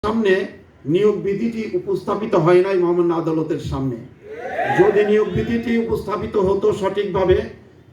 সামনে নিয়োগ বিধিটি উপস্থাপিত হয় নাই মহামান্য আদালতের সামনে। যদি নিয়োগ বিধিটি উপস্থাপিত হতো সঠিকভাবে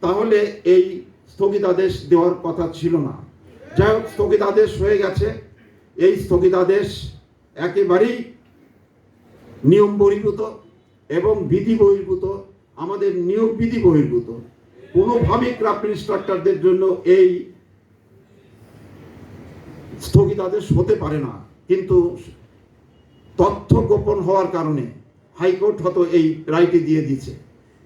তাহলে এই স্থগিতাদেশ দেওয়ার কথা ছিল না। যাই হোক, স্থগিতাদেশ হয়ে গেছে। এই স্থগিতাদেশ একেবারেই নিয়ম বহির্ভূত এবং বিধি বহির্ভূত, আমাদের নিয়োগ বিধি বহির্ভূত। কোনোভাবেই ক্রাফট ইন্সট্রাক্টরদের জন্য এই স্থগিতাদেশ হতে পারে না। কিন্তু তথ্য গোপন হওয়ার কারণে হাইকোর্ট হয়তো এই রায়টি দিয়ে দিচ্ছে।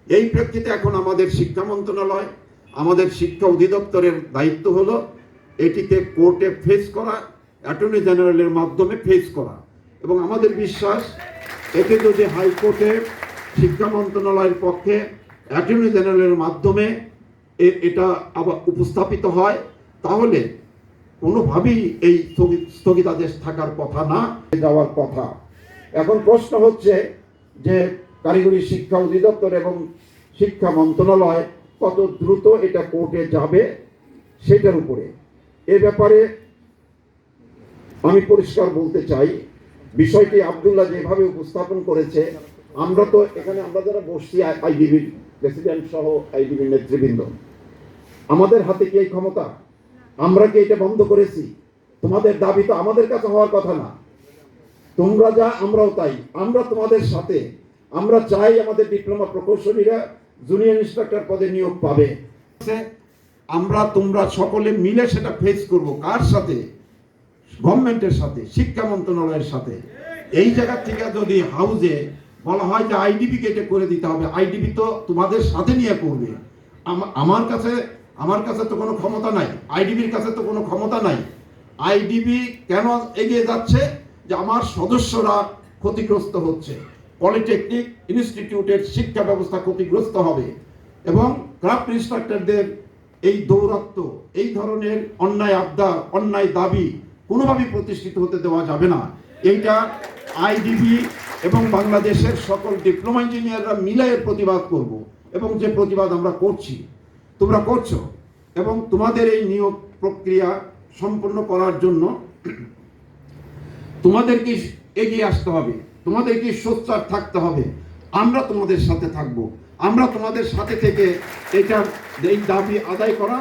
এই প্রেক্ষিতে এখন আমাদের শিক্ষা মন্ত্রণালয়, আমাদের শিক্ষা অধিদপ্তরের দায়িত্ব হলো এটিকে কোর্টে ফেস করা, অ্যাটর্নি জেনারেলের মাধ্যমে ফেস করা। এবং আমাদের বিশ্বাস এতে যদি হাইকোর্টে শিক্ষা মন্ত্রণালয়ের পক্ষে অ্যাটর্নি জেনারেলের মাধ্যমে এটা আবার উপস্থাপিত হয় তাহলে কোনোভাবেই এই স্থগিতাদেশ থাকার কথা না, যাওয়ার কথা। এখন প্রশ্ন হচ্ছে যে কারিগরি শিক্ষা অধিদপ্তর এবং শিক্ষা মন্ত্রণালয় কত দ্রুত এটা কোর্টে যাবে সেটার উপরে। এ ব্যাপারে আমি পরিষ্কার বলতে চাই, বিষয়টি আব্দুল্লাহ যেভাবে উপস্থাপন করেছে, আমরা তো এখানে আমরা যারা বসছি আইডিবির প্রেসিডেন্ট সহ আইডিবির নেতৃবৃন্দ, আমাদের হাতে কি এই ক্ষমতা? আমরা কি এটা বন্ধ করেছি? তোমাদের দাবি তো আমাদের কাছে হওয়ার কথা না। তোমরা যা আমরাও তাই, আমরা তোমাদের সাথে। আমরা চাই আমাদের ডিপ্লোমা প্রকৌশলীরা জুনিয়র ইন্সট্রাক্টর পদে নিয়োগ পাবে। আমরা তোমরা সকলে মিলে সেটা ফেস করব। কার সাথে? গভর্নমেন্টের সাথে, শিক্ষা মন্ত্রণালয়ের সাথে। এই জায়গা থেকে যদি হাউজে বলা হয় যে আইডিবি কেটে করে দিতে হবে, আইডিবি তো তোমাদের সাথে নিয়ে করবে। আমার কাছে তো কোনো ক্ষমতা নাই, আইডিবির কাছে তো কোনো ক্ষমতা নাই। আইডিবি কেন এগিয়ে যাচ্ছে? যে আমার সদস্যরা ক্ষতিগ্রস্ত হচ্ছে, পলিটেকনিক ইনস্টিটিউটের শিক্ষা ব্যবস্থা ক্ষতিগ্রস্ত হবে এবং ক্রাফট ইন্সট্রাক্টরদের এই দৌরাত্ম্য, এই ধরনের অন্যায় আবদার, অন্যায় দাবি কোনোভাবেই প্রতিষ্ঠিত হতে দেওয়া যাবে না। এইটা আইডিবি এবং বাংলাদেশের সকল ডিপ্লোমা ইঞ্জিনিয়াররা মিলে প্রতিবাদ করব এবং যে প্রতিবাদ আমরা করছি, তোমরা করছো। এবং তোমাদের এই নিয়োগ প্রক্রিয়া সম্পন্ন করার জন্য তোমাদেরকে এগিয়ে আসতে হবে, তোমাদেরকে সোচ্চার থাকতে হবে। আমরা তোমাদের সাথে থাকব। আমরা তোমাদের সাথে থেকে এই দাবি আদায় করা,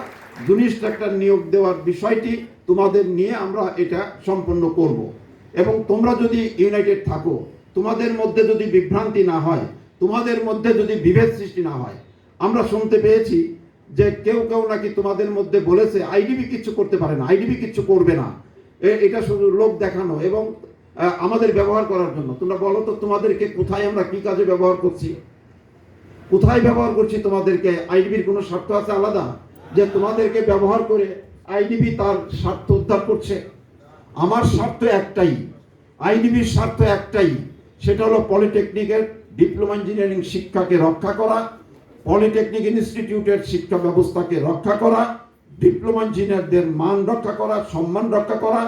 জুনিয়র ইন্সট্রাক্টর নিয়োগ দেওয়ার বিষয়টি তোমাদের নিয়ে আমরা এটা সম্পন্ন করব। এবং তোমরা যদি ইউনাইটেড থাকো, তোমাদের মধ্যে যদি বিভ্রান্তি না হয়, তোমাদের মধ্যে যদি বিভেদ সৃষ্টি না হয়। আমরা শুনতে পেয়েছি যে কেউ নাকি তোমাদের মধ্যে বলেছে আইডিবি কিচ্ছু করতে পারে না, আইডিবি কিচ্ছু করবে না। এটা শুধু লোক দেখানো এবং আমাদের ব্যবহার করার জন্য। তোমরা বলো তো তোমাদেরকে কোথায় আমরা কি কাজে ব্যবহার করছি? কোথায় ব্যবহার করছি তোমাদেরকে? আইডিবির কোনো স্বার্থ আছে আলাদা যে তোমাদেরকে ব্যবহার করে আইডিবি তার স্বার্থ উদ্ধার করছে? আমার স্বার্থ একটাই, আইডিবির স্বার্থ একটাই, সেটা হলো পলিটেকনিকের ডিপ্লোমা ইঞ্জিনিয়ারিং শিক্ষাকে রক্ষা করা, পলিটেকনিক ইনস্টিটিউটের শিক্ষা ব্যবস্থাকে রক্ষা করা, ডিপ্লোমা ইঞ্জিনিয়ারদের মান রক্ষা করা, সম্মান রক্ষা করা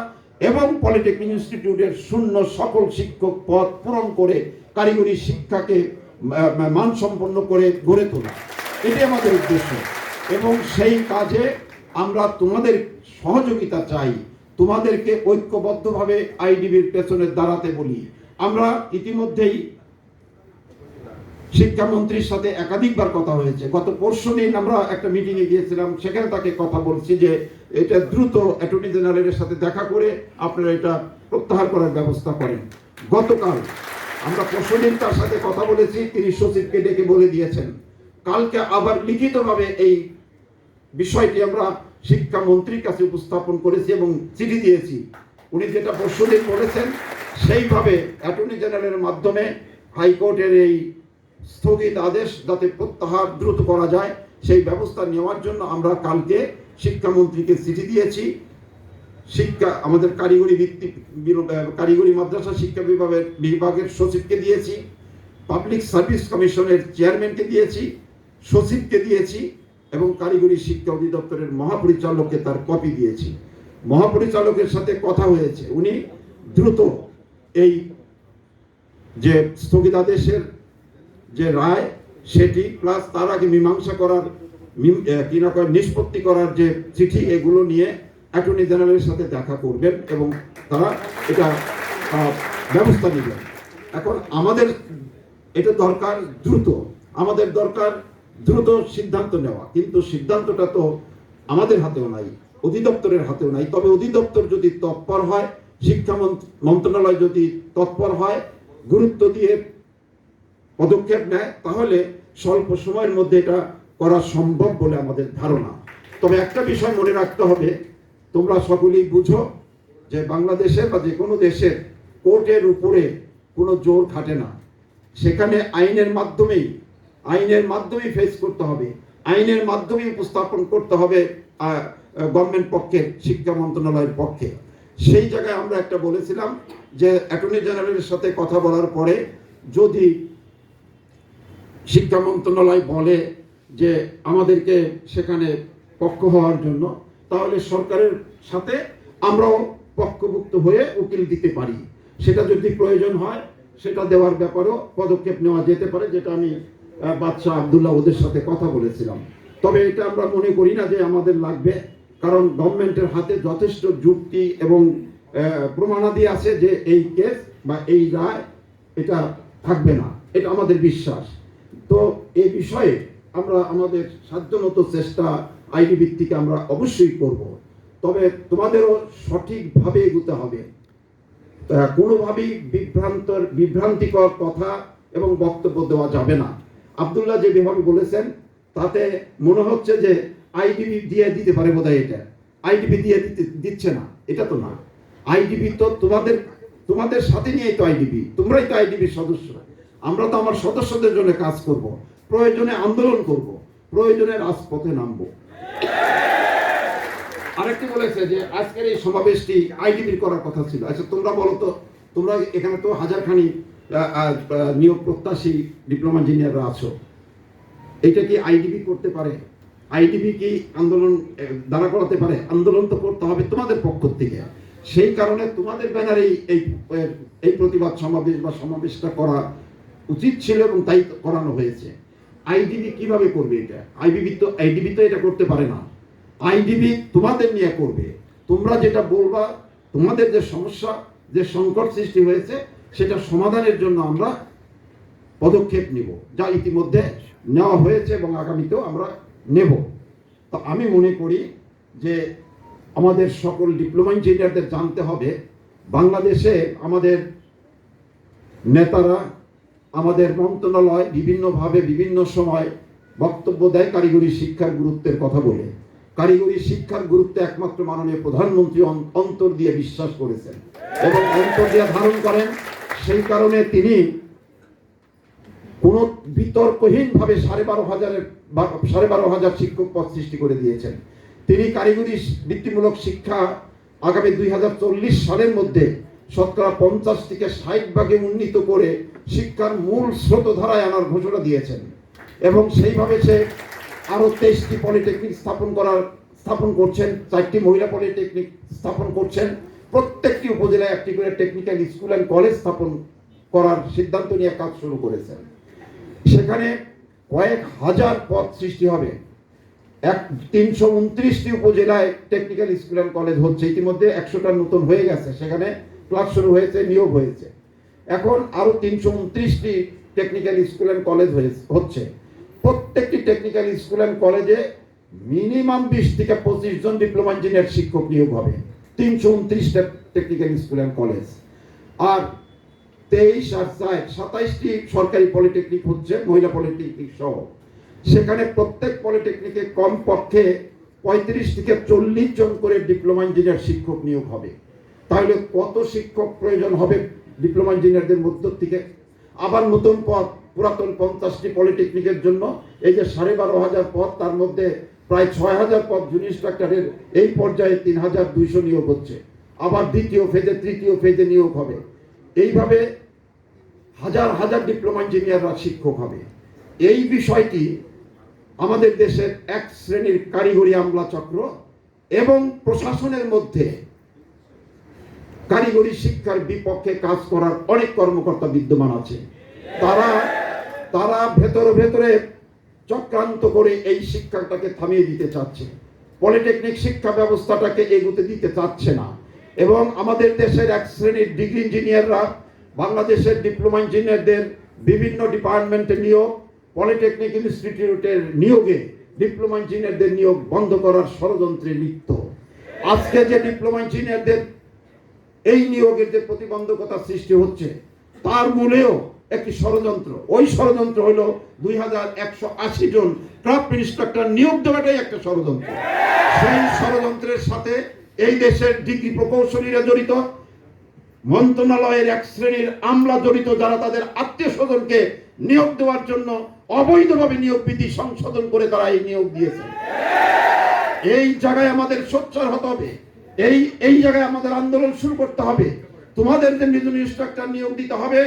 এবং পলিটেকনিক ইনস্টিটিউটের শূন্য সকল শিক্ষক পদ পূরণ করে কারিগরি শিক্ষাকে মানসম্পন্ন করে গড়ে তোলা। এটাই আমাদের উদ্দেশ্য এবং সেই কাজে আমরা তোমাদের সহযোগিতা চাই। তোমাদেরকে ঐক্যবদ্ধভাবে আইডিবির পেছনে দাঁড়াতে বলি। আমরা ইতিমধ্যেই শিক্ষামন্ত্রীর সাথে একাধিকবার কথা হয়েছে। গত পরশুদিন আমরা একটা মিটিংয়ে গিয়েছিলাম, সেখানে তাকে কথা বলছি যে এটা দ্রুত অ্যাটর্নি জেনারেলের সাথে দেখা করে আপনারা এটা প্রত্যাহার করার ব্যবস্থা করেন। গতকাল আমরা পরশুদিন তার সাথে কথা বলেছি, তিনি সচিবকে ডেকে বলে দিয়েছেন। কালকে আবার লিখিতভাবে এই বিষয়টি আমরা শিক্ষামন্ত্রীর কাছে উপস্থাপন করেছি এবং চিঠি দিয়েছি। উনি যেটা পরশুদিন বলেছেন সেইভাবে অ্যাটর্নি জেনারেলের মাধ্যমে হাইকোর্টের এই স্থগিত আদেশ যাতে প্রত্যাহার দ্রুত করা যায় সেই ব্যবস্থা নেওয়ার জন্য আমরা কালকে শিক্ষামন্ত্রীকে চিঠি দিয়েছি। আমাদের কারিগরি মাদ্রাসা শিক্ষা বিভাগের সচিবকে দিয়েছি, পাবলিক সার্ভিস কমিশনের চেয়ারম্যানকে দিয়েছি, সচিবকে দিয়েছি এবং কারিগরি শিক্ষা অধিদপ্তরের মহাপরিচালককে তার কপি দিয়েছি। মহাপরিচালকের সাথে কথা হয়েছে, উনি দ্রুত এই যে স্থগিতাদেশের যে রায় সেটি প্লাস তার আগে মীমাংসা করার নিষ্পত্তি করার যে চিঠি, এগুলো নিয়ে অ্যাটর্নি জেনারেলের সাথে দেখা করবেন এবং তারা এটা ব্যবস্থা নেবেন। এখন আমাদের এটা দরকার দ্রুত, আমাদের দরকার দ্রুত সিদ্ধান্ত নেওয়া, কিন্তু সিদ্ধান্তটা তো আমাদের হাতেও নাই, অধিদপ্তরের হাতেও নাই। তবে অধিদপ্তর যদি তৎপর হয়, শিক্ষা মন্ত্রণালয় যদি তৎপর হয়, গুরুত্ব দিয়ে পদক্ষেপ নেয়, তাহলে স্বল্প সময়ের মধ্যে এটা করা সম্ভব বলে আমাদের ধারণা। তবে একটা বিষয় মনে রাখতে হবে, তোমরা সকলেই বুঝো যে বাংলাদেশের বা যে কোনো দেশের কোর্টের উপরে কোনো জোর খাটে না। সেখানে আইনের মাধ্যমেই ফেস করতে হবে, আইনের মাধ্যমেই উপস্থাপন করতে হবে গভর্নমেন্ট পক্ষের, শিক্ষা মন্ত্রণালয়ের পক্ষে। সেই জায়গায় আমরা একটা বলেছিলাম যে অ্যাটর্নি জেনারেলের সাথে কথা বলার পরে যদি শিক্ষা মন্ত্রণালয় বলে যে আমাদেরকে সেখানে পক্ষ হওয়ার জন্য, তাহলে সরকারের সাথে আমরাও পক্ষভুক্ত হয়ে উকিল দিতে পারি। সেটা যদি প্রয়োজন হয় সেটা দেওয়ার ব্যাপারেও পদক্ষেপ নেওয়া যেতে পারে, যেটা আমি বাদশাহ আব্দুল্লাহ ওদের সাথে কথা বলেছিলাম। তবে এটা আমরা মনে করি না যে আমাদের লাগবে, কারণ গভর্নমেন্টের হাতে যথেষ্ট যুক্তি এবং প্রমাণাদি আছে যে এই কেস বা এই রায় এটা থাকবে না, এটা আমাদের বিশ্বাস। তো এই বিষয়ে আমরা আমাদের সাধ্যমতো চেষ্টা আইনি ভিত্তিকে আমরা অবশ্যই করব। তবে তোমাদেরও সঠিকভাবে এগোতে হবে, কোনোভাবেই বিভ্রান্তিকর কথা এবং বক্তব্য দেওয়া যাবে না। আব্দুল্লাহ যে যেভাবে বলেছেন তাতে মনে হচ্ছে যে আইডিবি দিয়ে দিতে পারে বোধহয়, এটা আইডিবি দিয়ে দিচ্ছে না, এটা তো না। আইডিবি তো তোমাদের সাথে নিয়ে তো আইডিবি, তোমরাই তো আইডিবির সদস্য। আমরা তো আমার সদস্যদের জন্য কাজ করব, প্রয়োজনে আন্দোলন করব, প্রয়োজনে রাজপথে নামবো। আরেকটি বলেছে যে আজকের এই সমাবেশটি আইডিবির করার কথা ছিল। আচ্ছা তোমরা বলো তো, তোমরা এখানে তো হাজারখানি নিয়োগ প্রত্যাশী ডিপ্লোমা ইঞ্জিনিয়াররা আছো, এটা কি আইডিবি করতে পারে? আইডিবি কি আন্দোলন দাঁড়া করাতে পারে? আন্দোলন তো করতে হবে তোমাদের পক্ষ থেকে। সেই কারণে তোমাদের ব্যানারেই এই প্রতিবাদ সমাবেশ বা সমাবেশটা করা উচিত ছিল এবং তাই করানো হয়েছে। আইডিবি কিভাবে করবে এটা? আইডিবি তো এটা করতে পারে না। আইডিবি তোমাদের নিয়ে করবে, তোমরা যেটা বলবা, তোমাদের যে সমস্যা, যে সংকট সৃষ্টি হয়েছে, সেটা সমাধানের জন্য আমরা পদক্ষেপ নিব, যা ইতিমধ্যে নেওয়া হয়েছে এবং আগামীতেও আমরা নেব। তো আমি মনে করি যে আমাদের সকল ডিপ্লোমা ইঞ্জিনিয়ারদের জানতে হবে, বাংলাদেশে আমাদের নেতারা, আমাদের মন্ত্রণালয় বিভিন্নভাবে বিভিন্ন সময় বক্তব্য দেয় কারিগরি শিক্ষার গুরুত্বের কথা বলে। কারিগরি শিক্ষার গুরুত্ব একমাত্র মাননীয় প্রধানমন্ত্রী অন্তর দিয়ে বিশ্বাস করেছেন এবং অন্তর দিয়ে ধারণ করেন। সেই কারণে তিনি কোন বিতর্কহীনভাবে 12,500 শিক্ষক পদ সৃষ্টি করে দিয়েছেন। তিনি কারিগরি বৃত্তিমূলক শিক্ষা আগামী 2040 সালের মধ্যে 50 থেকে 60 ভাগে উন্নীত করে শিক্ষার মূল স্রোতধারায় আনার ঘোষণা দিয়েছেন এবং সেইভাবে সে আরো 23টি পলিটেকনিক স্থাপন করছেন, 4টি মহিলা পলিটেকনিক স্থাপন করছেন। প্রত্যেকটি উপজেলায় একটি করে টেকনিক্যাল স্কুল অ্যান্ড কলেজ স্থাপন করার সিদ্ধান্ত নিয়ে কাজ শুরু করেছেন। সেখানে কয়েক হাজার পদ সৃষ্টি হবে। 329টি উপজেলায় টেকনিক্যাল স্কুল অ্যান্ড কলেজ হচ্ছে, ইতিমধ্যে 100টা নতুন হয়ে গেছে, সেখানে ক্লাস শুরু হয়েছে, নিয়োগ হয়েছে। এখন আরো 329টি টেকনিক্যাল স্কুল অ্যান্ড কলেজ হচ্ছে। প্রত্যেকটি টেকনিক্যাল স্কুল অ্যান্ড কলেজে মিনিমাম 20 থেকে 25 জন ডিপ্লোমা ইঞ্জিনিয়ার শিক্ষক নিয়োগ হবে। 329টা টেকনিক্যাল স্কুল অ্যান্ড কলেজ, আর 23 আর 4 27টি সরকারি পলিটেকনিক হচ্ছে, মহিলা পলিটেকনিক সহ। সেখানে প্রত্যেক পলিটেকনিকে কমপক্ষে 35 থেকে 40 জন করে ডিপ্লোমা ইঞ্জিনিয়ার শিক্ষক নিয়োগ হবে। তাহলে কত শিক্ষক প্রয়োজন হবে ডিপ্লোমা ইঞ্জিনিয়ারদের মধ্য থেকে? আবার নতুন পদ, পুরাতন 50টি পলিটেকনিকের জন্য এই যে 12,500 পদ, তার মধ্যে প্রায় 6,000 পদ জুনিয়র ইন্সট্রাক্টরের এই পর্যায়ে 3,200 নিয়োগ হচ্ছে। আবার দ্বিতীয় ফেজে, তৃতীয় ফেজে নিয়োগ হবে। এইভাবে হাজার হাজার ডিপ্লোমা ইঞ্জিনিয়াররা শিক্ষক হবে। এই বিষয়টি আমাদের দেশের এক শ্রেণীর কারিগরি আমলা চক্র এবং প্রশাসনের মধ্যে কারিগরি শিক্ষার বিপক্ষে কাজ করার অনেক কর্মকর্তা বিদ্যমান আছে। তারা ভেতরে চক্রান্ত করে এই শিক্ষাটাকে থামিয়ে দিতে চাচ্ছে, পলিটেকনিক শিক্ষা ব্যবস্থাটাকে এগোতে দিতে চাচ্ছে না। এবং আমাদের দেশের এক শ্রেণীর ডিগ্রি ইঞ্জিনিয়াররা বাংলাদেশের ডিপ্লোমা ইঞ্জিনিয়ারদের বিভিন্ন ডিপার্টমেন্টে নিয়োগ, পলিটেকনিক ইনস্টিটিউটের নিয়োগে ডিপ্লোমা ইঞ্জিনিয়ারদের নিয়োগ বন্ধ করার ষড়যন্ত্রে লিপ্ত। আজকে যে ডিপ্লোমা ইঞ্জিনিয়ারদের এই নিয়োগের যে প্রতিবন্ধকতা সৃষ্টি হচ্ছে, তার মূলেও একটি ষড়যন্ত্র। ওই ষড়যন্ত্র হলো 2180 জন ক্রাফট ইন্সট্রাক্টর নিয়োগ দেওয়াটাই একটা ষড়যন্ত্র। সেই ষড়যন্ত্রের সাথে এই দেশের ডিগ্রি প্রকৌশলীরা জড়িত, মন্ত্রণালয়ের এক শ্রেণীর আমলা জড়িত, যারা তাদের আত্মীয় স্বজনকে নিয়োগ দেওয়ার জন্য অবৈধভাবে নিয়োগ বিধি সংশোধন করে তারা এই নিয়োগ দিয়েছে। এই জায়গায় আমাদের সোচ্চার হতে হবে, এই জায়গায় আমাদের আন্দোলন শুরু করতে হবে। তোমাদের যে নতুন ইন্সট্রাক্টর নিয়োগ দিতে হবে,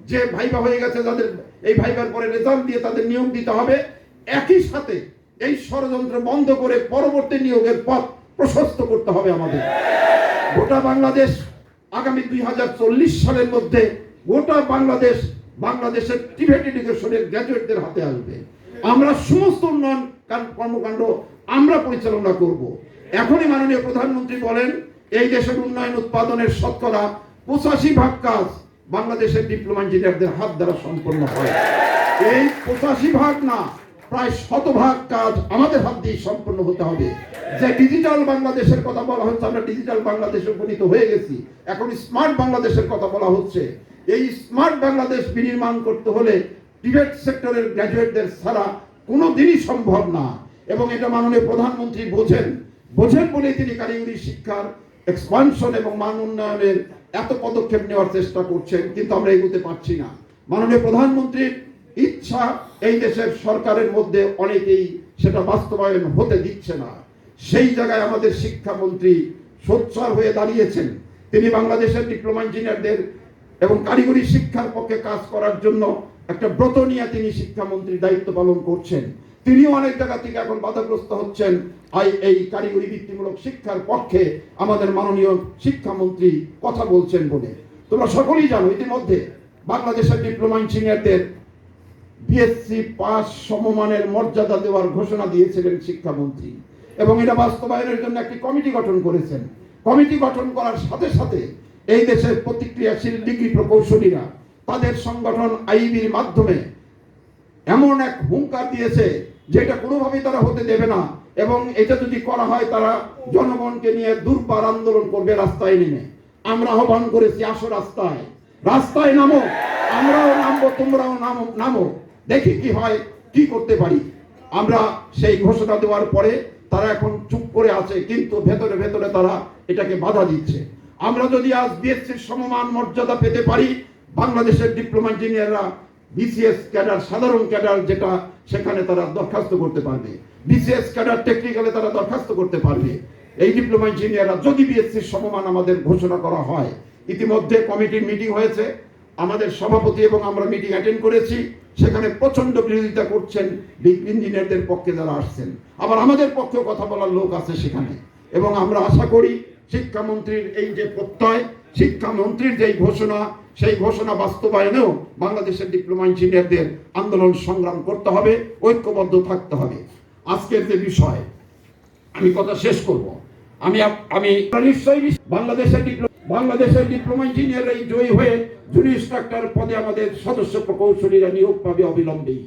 যে ভাইবা হয়ে গেছে যাদের এই ভাইবার পরে রেজাল্ট দিয়ে তাদের নিয়োগ দিতে হবে। একই সাথে এই ষড়যন্ত্র বন্ধ করে পরবর্তী নিয়োগের পথ প্রশস্ত করতে হবে আমাদের। গোটা বাংলাদেশ আগামী 2040 সালের মধ্যে গোটা বাংলাদেশের টিবেট এডুকেশনের গ্র্যাজুয়েটদের হাতে আসবে। আমরা সমস্ত উন্নয়ন কর্মকাণ্ড আমরা পরিচালনা করব। এখনই মাননীয় প্রধানমন্ত্রী বলেন এই দেশের উন্নয়ন উৎপাদনের শতকরা 85% কাজ বাংলাদেশের ডিপ্লোমা ইঞ্জিনিয়ারদের হাত দ্বারা সম্পন্ন হয়। এই 85% না, প্রায় 100% কাজ আমাদের হাত দিয়ে সম্পন্ন হতে হবে। যে ডিজিটাল বাংলাদেশের কথা বলা হচ্ছে, আমরা ডিজিটাল বাংলাদেশে উপনীত হয়ে গেছি, এখন স্মার্ট বাংলাদেশের কথা বলা হচ্ছে। এই স্মার্ট বাংলাদেশ বিনির্মাণ করতে হলে টিবেট সেক্টরের গ্র্যাজুয়েটদের ছাড়া কোনোদিনই সম্ভব না। এবং এটা মাননীয় প্রধানমন্ত্রী বোঝেন বলেই তিনি কারিগরি শিক্ষার এক্সপানশন এবং মান উন্নয়নের এত পদক্ষেপ নেওয়ার চেষ্টা করছেন, কিন্তু আমরা এগোতে পারছি না। মাননীয় প্রধানমন্ত্রীর ইচ্ছা এই দেশের সরকারের মধ্যে অনেকেই সেটা বাস্তবায়ন হতে দিচ্ছে না। সেই জায়গায় আমাদের শিক্ষামন্ত্রী সোচ্চার হয়ে দাঁড়িয়েছেন। তিনি বাংলাদেশের ডিপ্লোমা ইঞ্জিনিয়ারদের এবং কারিগরি শিক্ষার পক্ষে কাজ করার জন্য একটা ব্রত নিয়ে তিনি শিক্ষামন্ত্রীর দায়িত্ব পালন করছেন। তিনিও অনেক জায়গা থেকে এখন বাধাগ্রস্ত হচ্ছেন এই কারিগরি বৃত্তিমূলক শিক্ষার পক্ষে আমাদের মাননীয় শিক্ষামন্ত্রী কথা বলছেন বলে। তোমরা সকলেই জানো, ইতিমধ্যে বাংলাদেশের ডিপ্লোমা ইঞ্জিনিয়ারদের বিএসসি পাস সমমানের মর্যাদা দেওয়ার ঘোষণা দিয়েছিলেন শিক্ষামন্ত্রী, এবং এটা বাস্তবায়নের জন্য একটি কমিটি গঠন করেছেন। কমিটি গঠন করার সাথে সাথে এই দেশের প্রতিক্রিয়াশীল ডিগ্রি প্রকৌশলীরা তাদের সংগঠন আইবির মাধ্যমে এমন এক হুঙ্কার দিয়েছে যেটা কোনোভাবেই তারা হতে দেবে না, এবং এটা যদি করা হয় তারা জনগণকে নিয়ে দুর্বার আন্দোলন করবে রাস্তায় নেমে। আমরা আহ্বান করেছি, আসো রাস্তায় নামো, আমরাও নামবো, তোমরাও নামো, দেখি কি হয়, কি করতে পারি। আমরা সেই ঘোষণা দেওয়ার পরে তারা এখন চুপ করে আছে, কিন্তু ভেতরে ভেতরে তারা এটাকে বাধা দিচ্ছে। আমরা যদি আজ বিএসসির সমমান মর্যাদা পেতে পারি, বাংলাদেশের ডিপ্লোমা ইঞ্জিনিয়াররা বিসিএস ক্যাডার, সাধারণ ক্যাডার যেটা, সেখানে তারা দরখাস্ত করতে পারবে। বিসিএস ক্যাডার টেকনিক্যালে তারা দরখাস্ত করতে পারবে। এই ডিপ্লোমা ইঞ্জিনিয়াররা যদি বিএসসির সমমান আমাদের ঘোষণা করা হয়। ইতিমধ্যে কমিটির মিটিং হয়েছে, আমাদের সভাপতি এবং আমরা মিটিং অ্যাটেন্ড করেছি। সেখানে প্রচন্ড বিরোধিতা করছেন ডিগ্রি ইঞ্জিনিয়ারদের পক্ষে যারা আসছেন, আবার আমাদের পক্ষেও কথা বলার লোক আছে সেখানে। এবং আমরা আশা করি শিক্ষামন্ত্রীর এই যে প্রত্যয়, শিক্ষামন্ত্রীর যেই ঘোষণা, সেই ঘোষণা বাস্তবায়নেও বাংলাদেশের ডিপ্লোমা ইঞ্জিনিয়ারদের আন্দোলন সংগ্রাম করতে হবে, ঐক্যবদ্ধ থাকতে হবে। আজকের যে বিষয়, আমি কথা শেষ করব। আমি নিশ্চয়ই বাংলাদেশের ডিপ্লোমা ইঞ্জিনিয়াররা জয়ী হয়ে জুনিয়র ইন্সট্রাক্টর পদে আমাদের সদস্য প্রকৌশলীরা নিয়োগ পাবে অবিলম্বেই।